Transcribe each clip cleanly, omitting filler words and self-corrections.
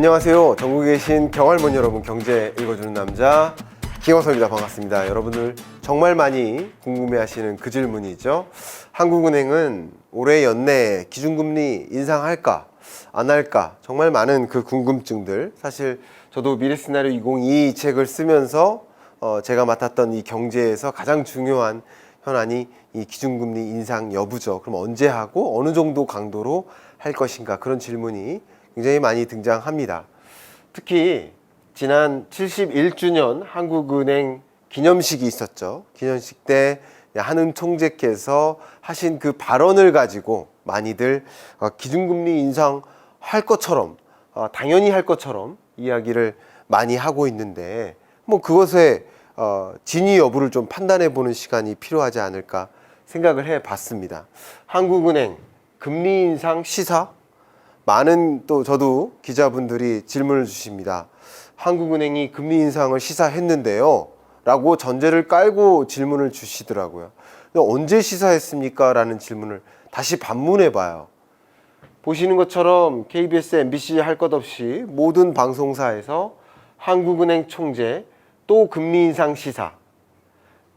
안녕하세요. 전국에 계신 경할머니 여러분, 경제 읽어주는 남자 김광석입니다. 반갑습니다. 여러분들 정말 많이 궁금해하시는 그 질문이죠. 한국은행은 올해 연내에 기준금리 인상할까 안 할까, 정말 많은 그 궁금증들. 사실 저도 미래시나리오 2022 책을 쓰면서 제가 맡았던 이 경제에서 가장 중요한 현안이 이 기준금리 인상 여부죠. 그럼 언제 하고 어느 정도 강도로 할 것인가, 그런 질문이 굉장히 많이 등장합니다. 특히 지난 71주년 한국은행 기념식이 있었죠. 기념식 때 한은 총재께서 하신 그 발언을 가지고 많이들 기준금리 인상할 것처럼, 당연히 할 것처럼 이야기를 많이 하고 있는데, 뭐 그것의 진위 여부를 좀 판단해 보는 시간이 필요하지 않을까 생각을 해 봤습니다. 한국은행 금리 인상 시사, 많은 또 저도 기자분들이 질문을 주십니다. 한국은행이 금리 인상을 시사했는데요 라고 전제를 깔고 질문을 주시더라고요. 언제 시사했습니까? 라는 질문을 다시 반문해 봐요. 보시는 것처럼 KBS, MBC 할 것 없이 모든 방송사에서 한국은행 총재 또 금리 인상 시사,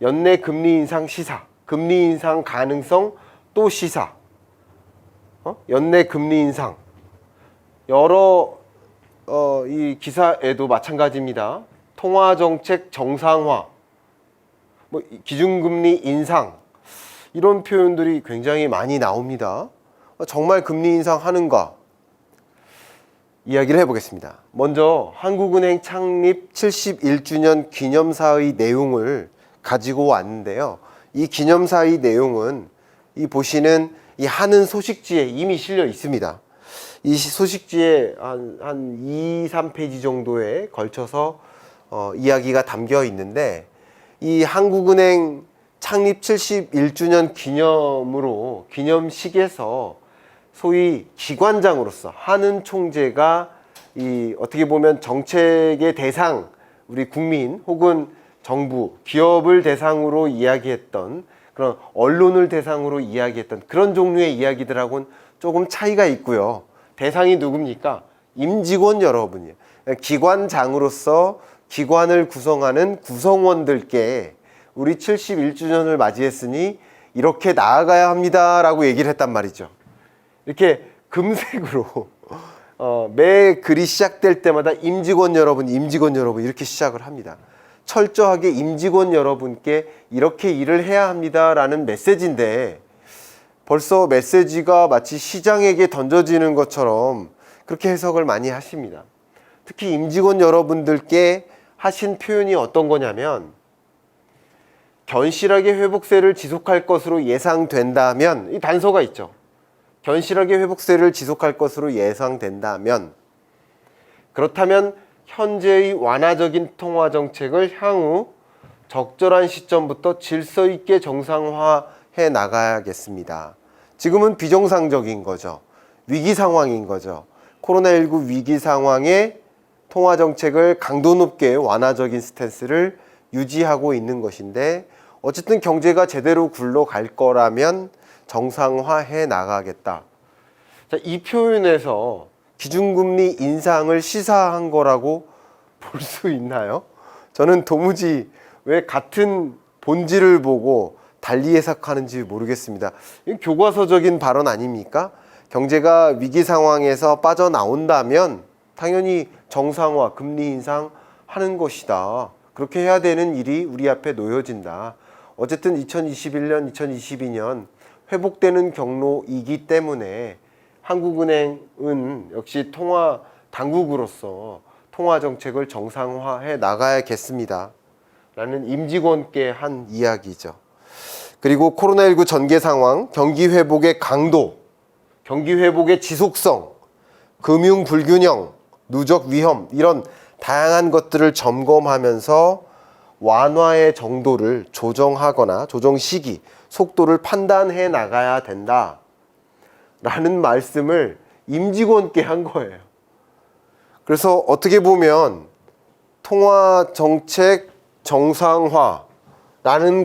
연내 금리 인상 시사, 금리 인상 가능성 또 시사, 연내 금리 인상, 여러 이 기사에도 마찬가지입니다. 통화정책 정상화, 뭐 기준금리 인상, 이런 표현들이 굉장히 많이 나옵니다. 정말 금리 인상하는가? 이야기를 해보겠습니다. 먼저 한국은행 창립 71주년 기념사의 내용을 가지고 왔는데요. 이 기념사의 내용은 이 보시는 이 한은 소식지에 이미 실려 있습니다. 이 소식지에 한 2, 3페이지 정도에 걸쳐서 이야기가 담겨 있는데, 이 한국은행 창립 71주년 기념으로, 기념식에서 소위 기관장으로서 한은 총재가 이 어떻게 보면 정책의 대상, 우리 국민 혹은 정부, 기업을 대상으로 이야기했던, 그런 언론을 대상으로 이야기했던 그런 종류의 이야기들하고는 조금 차이가 있고요. 대상이 누굽니까? 임직원 여러분이에요. 기관장으로서 기관을 구성하는 구성원들께 우리 71주년을 맞이했으니 이렇게 나아가야 합니다 라고 얘기를 했단 말이죠. 이렇게 금색으로 매 글이 시작될 때마다 임직원 여러분, 임직원 여러분 이렇게 시작을 합니다. 철저하게 임직원 여러분께 이렇게 일을 해야 합니다 라는 메시지인데, 벌써 메시지가 마치 시장에게 던져지는 것처럼 그렇게 해석을 많이 하십니다. 특히 임직원 여러분들께 하신 표현이 어떤 거냐면, 견실하게 회복세를 지속할 것으로 예상된다면, 이 단서가 있죠. 견실하게 회복세를 지속할 것으로 예상된다면, 그렇다면 현재의 완화적인 통화정책을 향후 적절한 시점부터 질서 있게 정상화해 나가야겠습니다. 지금은 비정상적인 거죠. 위기 상황인 거죠. 코로나19 위기 상황에 통화정책을 강도 높게 완화적인 스탠스를 유지하고 있는 것인데, 어쨌든 경제가 제대로 굴러갈 거라면 정상화해 나가겠다. 자, 이 표현에서 기준금리 인상을 시사한 거라고 볼 수 있나요? 저는 도무지 왜 같은 본질을 보고 달리 해석하는지 모르겠습니다. 이건 교과서적인 발언 아닙니까? 경제가 위기 상황에서 빠져나온다면 당연히 정상화, 금리 인상 하는 것이다. 그렇게 해야 되는 일이 우리 앞에 놓여진다. 어쨌든 2021년, 2022년 회복되는 경로이기 때문에 한국은행은 역시 통화 당국으로서 통화 정책을 정상화해 나가야겠습니다 라는 임직원께 한 이야기죠. 그리고 코로나19 전개 상황, 경기 회복의 강도, 경기 회복의 지속성, 금융 불균형, 누적 위험, 이런 다양한 것들을 점검하면서 완화의 정도를 조정하거나 조정 시기, 속도를 판단해 나가야 된다 라는 말씀을 임직원께 한 거예요. 그래서 어떻게 보면 통화정책 정상화라는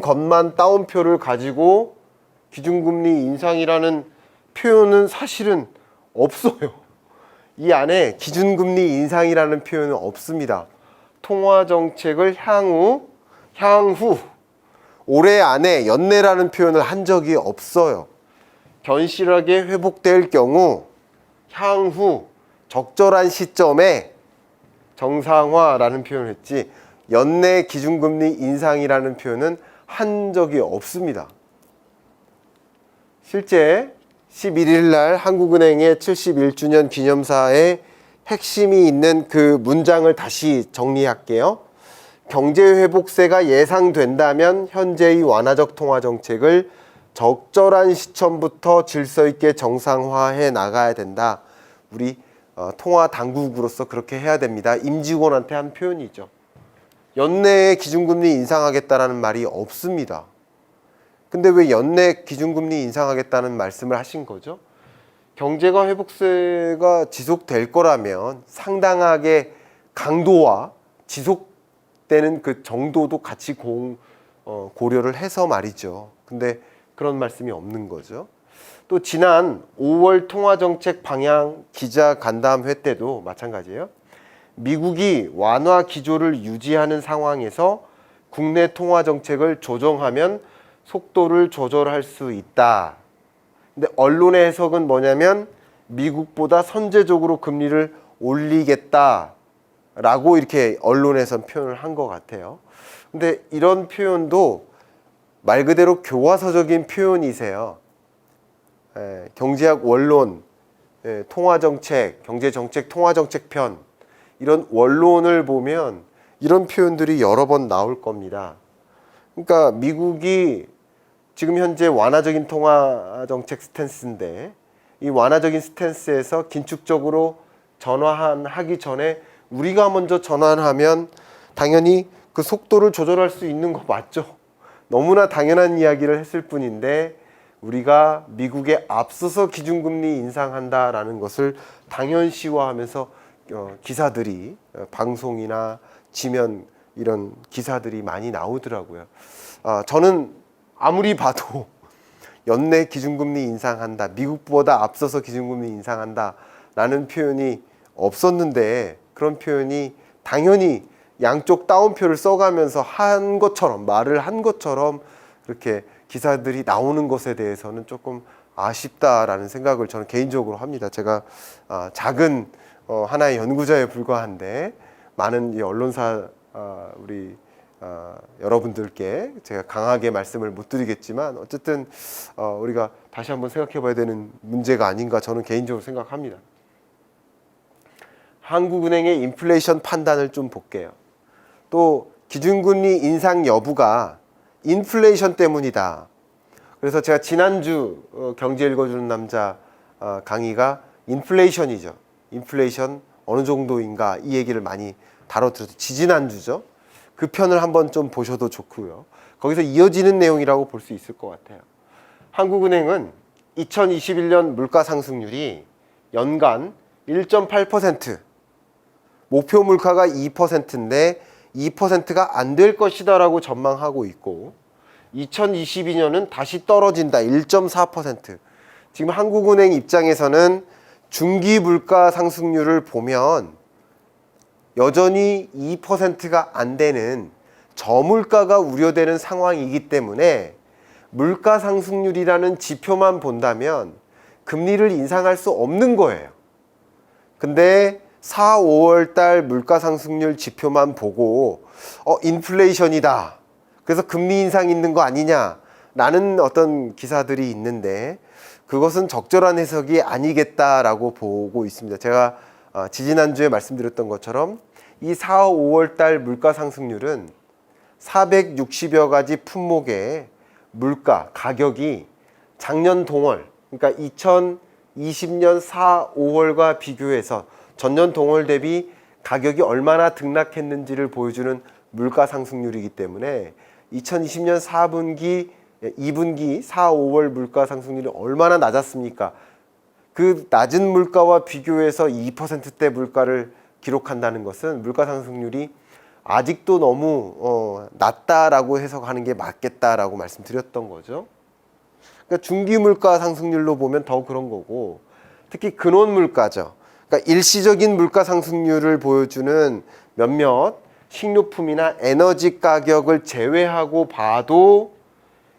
것만 따옴표를 가지고 기준금리 인상이라는 표현은 사실은 없어요. 이 안에 기준금리 인상이라는 표현은 없습니다. 통화정책을 향후 올해 안에 연내라는 표현을 한 적이 없어요. 견실하게 회복될 경우 향후 적절한 시점에 정상화라는 표현을 했지 연내 기준금리 인상이라는 표현은 한 적이 없습니다. 실제 11일 날 한국은행의 71주년 기념사에 핵심이 있는 그 문장을 다시 정리할게요. 경제회복세가 예상된다면 현재의 완화적 통화정책을 적절한 시점부터 질서 있게 정상화해 나가야 된다. 우리 통화당국으로서 그렇게 해야 됩니다. 임직원한테 한 표현이죠. 연내에 기준금리 인상하겠다라는 말이 없습니다. 근데 왜 연내 기준금리 인상하겠다는 말씀을 하신 거죠? 경제가 회복세가 지속될 거라면 상당하게 강도와 지속되는 그 정도도 같이 고려를 해서 말이죠. 근데 그런 말씀이 없는 거죠. 또 지난 5월 통화정책 방향 기자 간담회 때도 마찬가지예요. 미국이 완화 기조를 유지하는 상황에서 국내 통화정책을 조정하면 속도를 조절할 수 있다. 근데 언론의 해석은 뭐냐면 미국보다 선제적으로 금리를 올리겠다라고 이렇게 언론에선 표현을 한 것 같아요. 근데 이런 표현도 말 그대로 교과서적인 표현이세요. 경제학 원론, 통화정책, 경제정책, 통화정책 편 이런 원론을 보면 이런 표현들이 여러 번 나올 겁니다. 그러니까 미국이 지금 현재 완화적인 통화정책 스탠스인데 이 완화적인 스탠스에서 긴축적으로 전환하기 전에 우리가 먼저 전환하면 당연히 그 속도를 조절할 수 있는 거 맞죠? 너무나 당연한 이야기를 했을 뿐인데 우리가 미국에 앞서서 기준금리 인상한다라는 것을 당연시화하면서 기사들이 방송이나 지면 이런 기사들이 많이 나오더라고요. 저는 아무리 봐도 연내 기준금리 인상한다, 미국보다 앞서서 기준금리 인상한다 라는 표현이 없었는데 그런 표현이 당연히 양쪽 따옴표를 써가면서 한 것처럼 말을 한 것처럼 그렇게 기사들이 나오는 것에 대해서는 조금 아쉽다라는 생각을 저는 개인적으로 합니다. 제가 작은 하나의 연구자에 불과한데 많은 이 언론사 우리 여러분들께 제가 강하게 말씀을 못 드리겠지만 어쨌든 우리가 다시 한번 생각해 봐야 되는 문제가 아닌가 저는 개인적으로 생각합니다. 한국은행의 인플레이션 판단을 좀 볼게요. 또 기준금리 인상 여부가 인플레이션 때문이다. 그래서 제가 지난주 경제 읽어주는 남자 강의가 인플레이션이죠. 인플레이션 어느 정도인가 이 얘기를 많이 다뤄드렸죠. 지지난주죠. 그 편을 한번 좀 보셔도 좋고요. 거기서 이어지는 내용이라고 볼 수 있을 것 같아요. 한국은행은 2021년 물가 상승률이 연간 1.8%, 목표 물가가 2%인데 2%가 안 될 것이다라고 전망하고 있고 2022년은 다시 떨어진다. 1.4%. 지금 한국은행 입장에서는 중기 물가 상승률을 보면 여전히 2%가 안 되는 저물가가 우려되는 상황이기 때문에 물가 상승률이라는 지표만 본다면 금리를 인상할 수 없는 거예요. 근데 4, 5월 달 물가 상승률 지표만 보고 인플레이션이다. 그래서 금리 인상 있는 거 아니냐 라는 어떤 기사들이 있는데 그것은 적절한 해석이 아니겠다라고 보고 있습니다. 제가 지지난주에 말씀드렸던 것처럼 이 4, 5월 달 물가 상승률은 460여 가지 품목의 물가, 가격이 작년 동월, 그러니까 2020년 4, 5월과 비교해서 전년 동월 대비 가격이 얼마나 등락했는지를 보여주는 물가 상승률이기 때문에 2020년 4분기, 2분기 4, 5월 물가 상승률이 얼마나 낮았습니까? 그 낮은 물가와 비교해서 2%대 물가를 기록한다는 것은 물가 상승률이 아직도 너무 낮다라고 해석하는 게 맞겠다라고 말씀드렸던 거죠. 그러니까 중기 물가 상승률로 보면 더 그런 거고 특히 근원 물가죠. 그러니까 일시적인 물가 상승률을 보여주는 몇몇 식료품이나 에너지 가격을 제외하고 봐도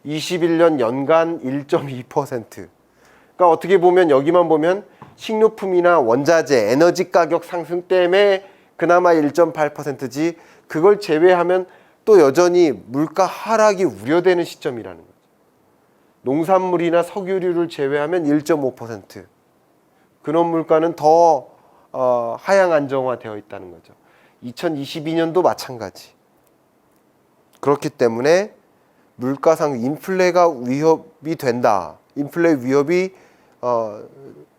21년 연간 1.2%. 그러니까 어떻게 보면 여기만 보면 식료품이나 원자재, 에너지 가격 상승 때문에 그나마 1.8%지 그걸 제외하면 또 여전히 물가 하락이 우려되는 시점이라는 거죠. 농산물이나 석유류를 제외하면 1.5%. 근원 물가는 더 하향 안정화되어 있다는 거죠. 2022년도 마찬가지. 그렇기 때문에 물가상 인플레가 위협이 된다. 인플레 위협이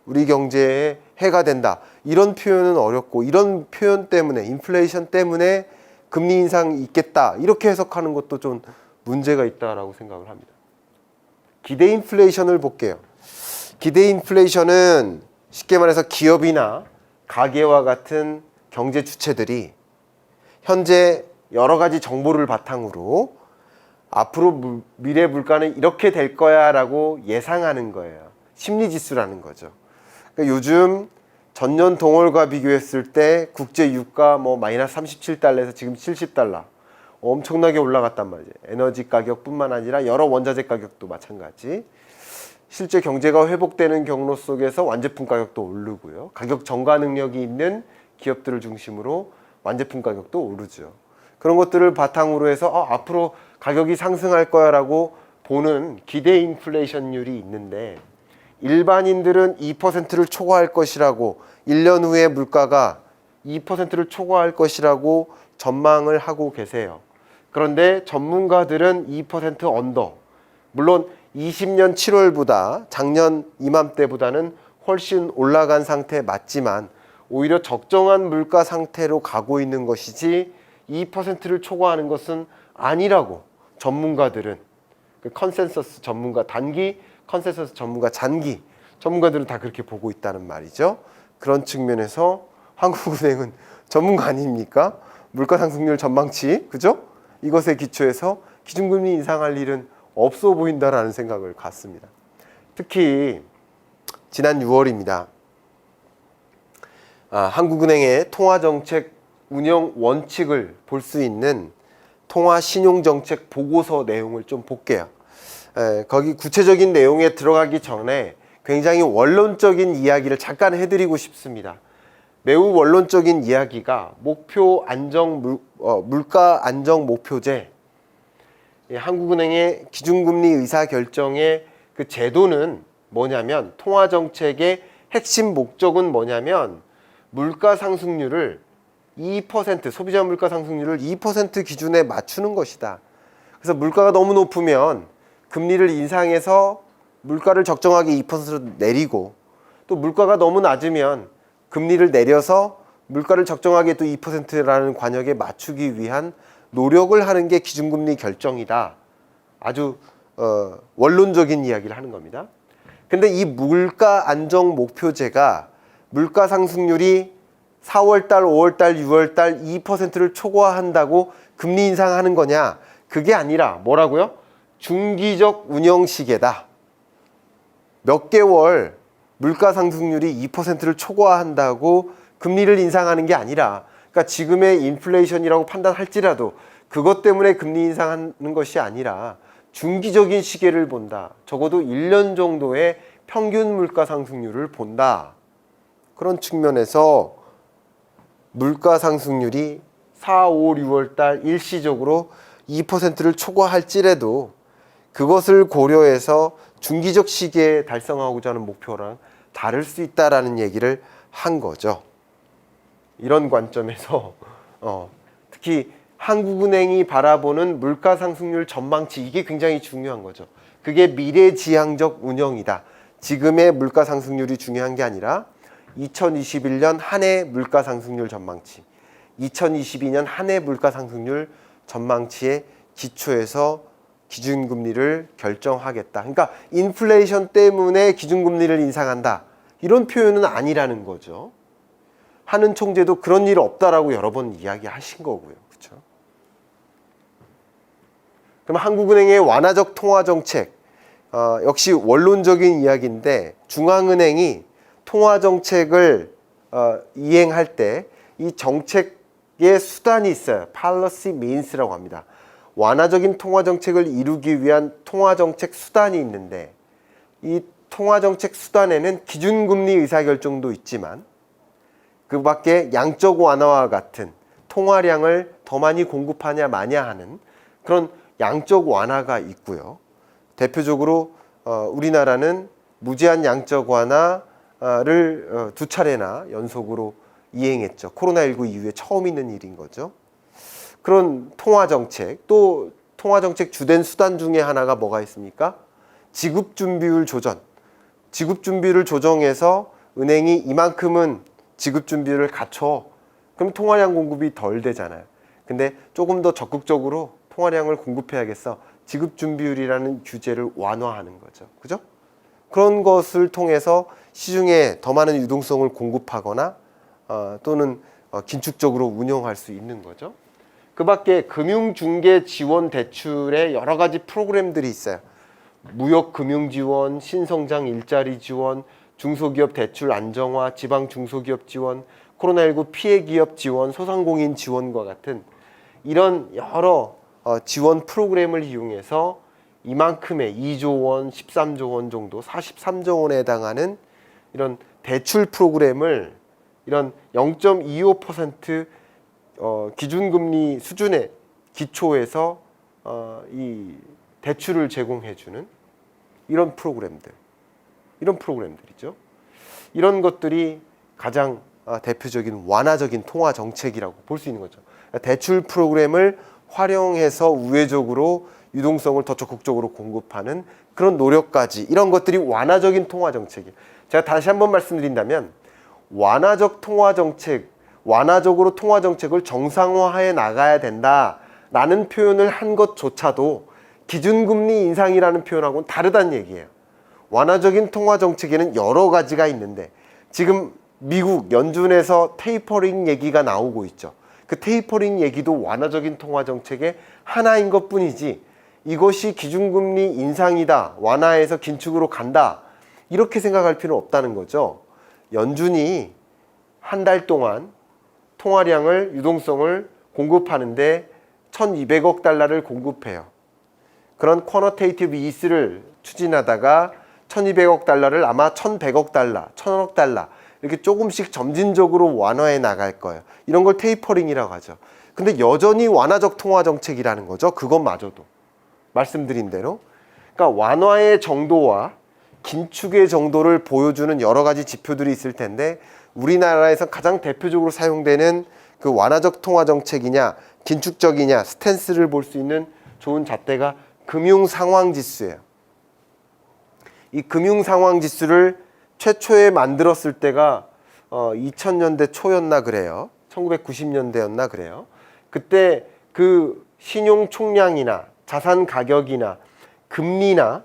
우리 경제에 해가 된다. 이런 표현은 어렵고 이런 표현 때문에 인플레이션 때문에 금리 인상이 있겠다. 이렇게 해석하는 것도 좀 문제가 있다라고 생각을 합니다. 기대 인플레이션을 볼게요. 기대 인플레이션은 쉽게 말해서 기업이나 가계와 같은 경제 주체들이 현재 여러 가지 정보를 바탕으로 앞으로 미래 물가는 이렇게 될 거야 라고 예상하는 거예요. 심리지수라는 거죠. 그러니까 요즘 전년 동월과 비교했을 때 국제 유가 마이너스 37달러에서 지금 70달러 엄청나게 올라갔단 말이에요. 에너지 가격뿐만 아니라 여러 원자재 가격도 마찬가지. 실제 경제가 회복되는 경로 속에서 완제품 가격도 오르고요. 가격 전가 능력이 있는 기업들을 중심으로 완제품 가격도 오르죠. 그런 것들을 바탕으로 해서 앞으로 가격이 상승할 거야 라고 보는 기대 인플레이션율이 있는데 일반인들은 2%를 초과할 것이라고 1년 후에 물가가 2%를 초과할 것이라고 전망을 하고 계세요. 그런데 전문가들은 2% 언더. 물론 20년 7월보다 작년 이맘때보다는 훨씬 올라간 상태 맞지만 오히려 적정한 물가 상태로 가고 있는 것이지 2%를 초과하는 것은 아니라고 전문가들은 컨센서스 전문가 단기, 컨센서스 전문가 장기 전문가들은 다 그렇게 보고 있다는 말이죠. 그런 측면에서 한국은행은 전문가 아닙니까? 물가 상승률 전망치, 그죠? 이것에 기초해서 기준금리 인상할 일은 없어 보인다라는 생각을 갖습니다. 특히 지난 6월입니다. 한국은행의 통화정책 운영 원칙을 볼 수 있는 통화신용정책 보고서 내용을 좀 볼게요. 거기 구체적인 내용에 들어가기 전에 굉장히 원론적인 이야기를 잠깐 해드리고 싶습니다. 매우 원론적인 이야기가 목표 안정 물가 안정 목표제, 한국은행의 기준금리 의사결정의 그 제도는 뭐냐면 통화정책의 핵심 목적은 뭐냐면 물가 상승률을 2% 소비자 물가 상승률을 2% 기준에 맞추는 것이다. 그래서 물가가 너무 높으면 금리를 인상해서 물가를 적정하게 2%로 내리고 또 물가가 너무 낮으면 금리를 내려서 물가를 적정하게 또 2%라는 관역에 맞추기 위한 노력을 하는 게 기준금리 결정이다. 아주 원론적인 이야기를 하는 겁니다. 근데 이 물가 안정 목표제가 물가 상승률이 4월달, 5월달, 6월달 2%를 초과한다고 금리 인상하는 거냐? 그게 아니라 뭐라고요? 중기적 운영 시계다. 몇 개월 물가 상승률이 2%를 초과한다고 금리를 인상하는 게 아니라, 그러니까 지금의 인플레이션이라고 판단할지라도 그것 때문에 금리 인상하는 것이 아니라 중기적인 시계를 본다. 적어도 1년 정도의 평균 물가 상승률을 본다. 그런 측면에서 물가 상승률이 4, 5, 6월 달 일시적으로 2%를 초과할지라도 그것을 고려해서 중기적 시기에 달성하고자 하는 목표랑 다를 수 있다라는 얘기를 한 거죠. 이런 관점에서 특히 한국은행이 바라보는 물가 상승률 전망치, 이게 굉장히 중요한 거죠. 그게 미래지향적 운영이다. 지금의 물가 상승률이 중요한 게 아니라 2021년 한 해 물가 상승률 전망치, 2022년 한 해 물가 상승률 전망치에 기초해서 기준금리를 결정하겠다. 그러니까 인플레이션 때문에 기준금리를 인상한다. 이런 표현은 아니라는 거죠. 하는 총재도 그런 일 없다라고 여러 번 이야기하신 거고요. 그렇죠? 그럼 한국은행의 완화적 통화정책, 역시 원론적인 이야기인데 중앙은행이 통화정책을 이행할 때 이 정책의 수단이 있어요. policy means라고 합니다. 완화적인 통화 정책을 이루기 위한 통화 정책 수단이 있는데 이 통화 정책 수단에는 기준금리 의사결정도 있지만 그 밖에 양적 완화와 같은 통화량을 더 많이 공급하냐 마냐 하는 그런 양적 완화가 있고요. 대표적으로 우리나라는 무제한 양적 완화를 두 차례나 연속으로 이행했죠. 코로나19 이후에 처음 있는 일인 거죠. 그런 통화정책, 또 통화정책 주된 수단 중에 하나가 뭐가 있습니까? 지급준비율 조정. 지급준비율을 조정해서 은행이 이만큼은 지급준비율을 갖춰. 그럼 통화량 공급이 덜 되잖아요. 근데 조금 더 적극적으로 통화량을 공급해야겠어. 지급준비율이라는 규제를 완화하는 거죠. 그죠? 그런 것을 통해서 시중에 더 많은 유동성을 공급하거나 또는 긴축적으로 운영할 수 있는 거죠. 그 밖에 금융중개 지원 대출의 여러 가지 프로그램들이 있어요. 무역금융지원, 신성장 일자리 지원, 중소기업 대출 안정화, 지방 중소기업 지원, 코로나19 피해기업 지원, 소상공인 지원과 같은 이런 여러 지원 프로그램을 이용해서 이만큼의 2조 원, 13조 원 정도, 43조 원에 해당하는 이런 대출 프로그램을 이런 0.25% 기준금리 수준의 기초에서 이 대출을 제공해주는 이런 프로그램들이죠. 이런 것들이 가장 대표적인 완화적인 통화 정책이라고 볼 수 있는 거죠. 대출 프로그램을 활용해서 우회적으로 유동성을 더 적극적으로 공급하는 그런 노력까지 이런 것들이 완화적인 통화 정책이에요. 제가 다시 한번 말씀드린다면 완화적 통화 정책, 완화적으로 통화 정책을 정상화해 나가야 된다라는 표현을 한 것조차도 기준금리 인상이라는 표현하고는 다르다는 얘기예요. 완화적인 통화 정책에는 여러 가지가 있는데 지금 미국 연준에서 테이퍼링 얘기가 나오고 있죠. 그 테이퍼링 얘기도 완화적인 통화 정책의 하나인 것뿐이지 이것이 기준금리 인상이다, 완화해서 긴축으로 간다 이렇게 생각할 필요는 없다는 거죠. 연준이 한 달 동안 통화량을, 유동성을 공급하는데 1,200억 달러를 공급해요. 그런 쿼너테이티브 이스를 추진하다가 1,200억 달러를 아마 1,100억 달러, 1,000억 달러 이렇게 조금씩 점진적으로 완화해 나갈 거예요. 이런 걸 테이퍼링이라고 하죠. 근데 여전히 완화적 통화 정책이라는 거죠. 그것마저도. 말씀드린 대로. 그러니까 완화의 정도와 긴축의 정도를 보여주는 여러 가지 지표들이 있을 텐데 우리나라에서 가장 대표적으로 사용되는 그 완화적 통화 정책이냐 긴축적이냐 스탠스를 볼 수 있는 좋은 잣대가 금융상황지수예요. 이 금융상황지수를 최초에 만들었을 때가 2000년대 초였나 그래요. 1990년대였나 그래요. 그때 그 신용 총량이나 자산 가격이나 금리나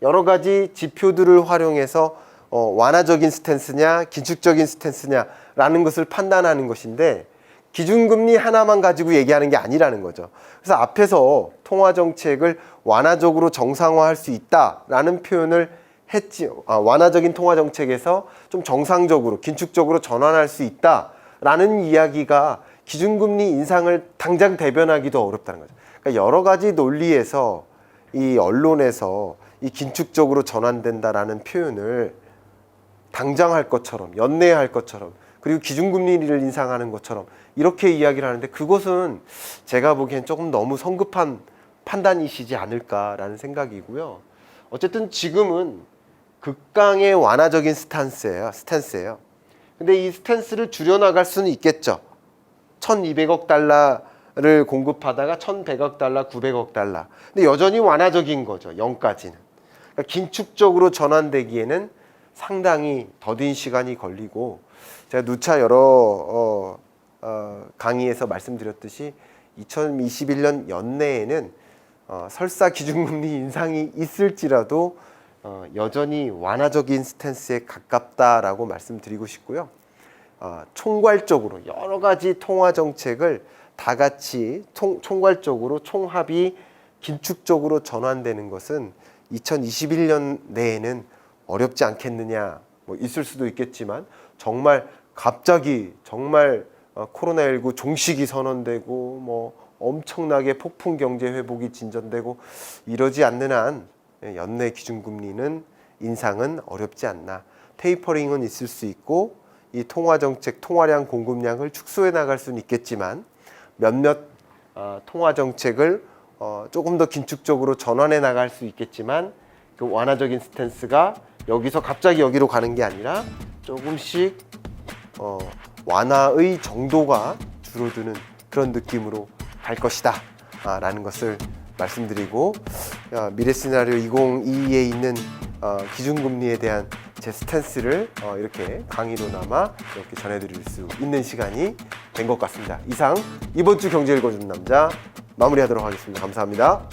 여러 가지 지표들을 활용해서 완화적인 스탠스냐 긴축적인 스탠스냐라는 것을 판단하는 것인데 기준금리 하나만 가지고 얘기하는 게 아니라는 거죠. 그래서 앞에서 통화정책을 완화적으로 정상화할 수 있다라는 표현을 했지, 완화적인 통화정책에서 좀 정상적으로 긴축적으로 전환할 수 있다라는 이야기가 기준금리 인상을 당장 대변하기도 어렵다는 거죠. 그러니까 여러 가지 논리에서 이 언론에서 이 긴축적으로 전환된다라는 표현을 당장 할 것처럼 연내할 것처럼 그리고 기준금리를 인상하는 것처럼 이렇게 이야기를 하는데 그것은 제가 보기엔 조금 너무 성급한 판단이시지 않을까라는 생각이고요. 어쨌든 지금은 극강의 완화적인 스탠스예요. 근데 이 스탠스를 줄여나갈 수는 있겠죠. 1,200억 달러를 공급하다가 1,100억 달러, 900억 달러. 근데 여전히 완화적인 거죠. 0까지는. 그러니까 긴축적으로 전환되기에는 상당히 더딘 시간이 걸리고 제가 누차 여러 강의에서 말씀드렸듯이 2021년 연내에는 설사 기준금리 인상이 있을지라도 여전히 완화적인 스탠스에 가깝다라고 말씀드리고 싶고요. 총괄적으로 여러 가지 통화 정책을 다 같이 총괄적으로 총합이 긴축적으로 전환되는 것은 2021년 내에는 어렵지 않겠느냐, 뭐 있을 수도 있겠지만 정말 갑자기 정말 코로나19 종식이 선언되고 뭐 엄청나게 폭풍 경제 회복이 진전되고 이러지 않는 한 연내 기준금리는 인상은 어렵지 않나. 테이퍼링은 있을 수 있고 이 통화정책 통화량 공급량을 축소해 나갈 수는 있겠지만 몇몇 통화정책을 조금 더 긴축적으로 전환해 나갈 수 있겠지만 그 완화적인 스탠스가 여기서 갑자기 여기로 가는 게 아니라 조금씩 완화의 정도가 줄어드는 그런 느낌으로 갈 것이다 라는 것을 말씀드리고, 미래 시나리오 2022에 있는 기준금리에 대한 제 스탠스를 이렇게 강의로나마 이렇게 전해드릴 수 있는 시간이 된 것 같습니다. 이상 이번 주 경제 읽어주는 남자 마무리하도록 하겠습니다. 감사합니다.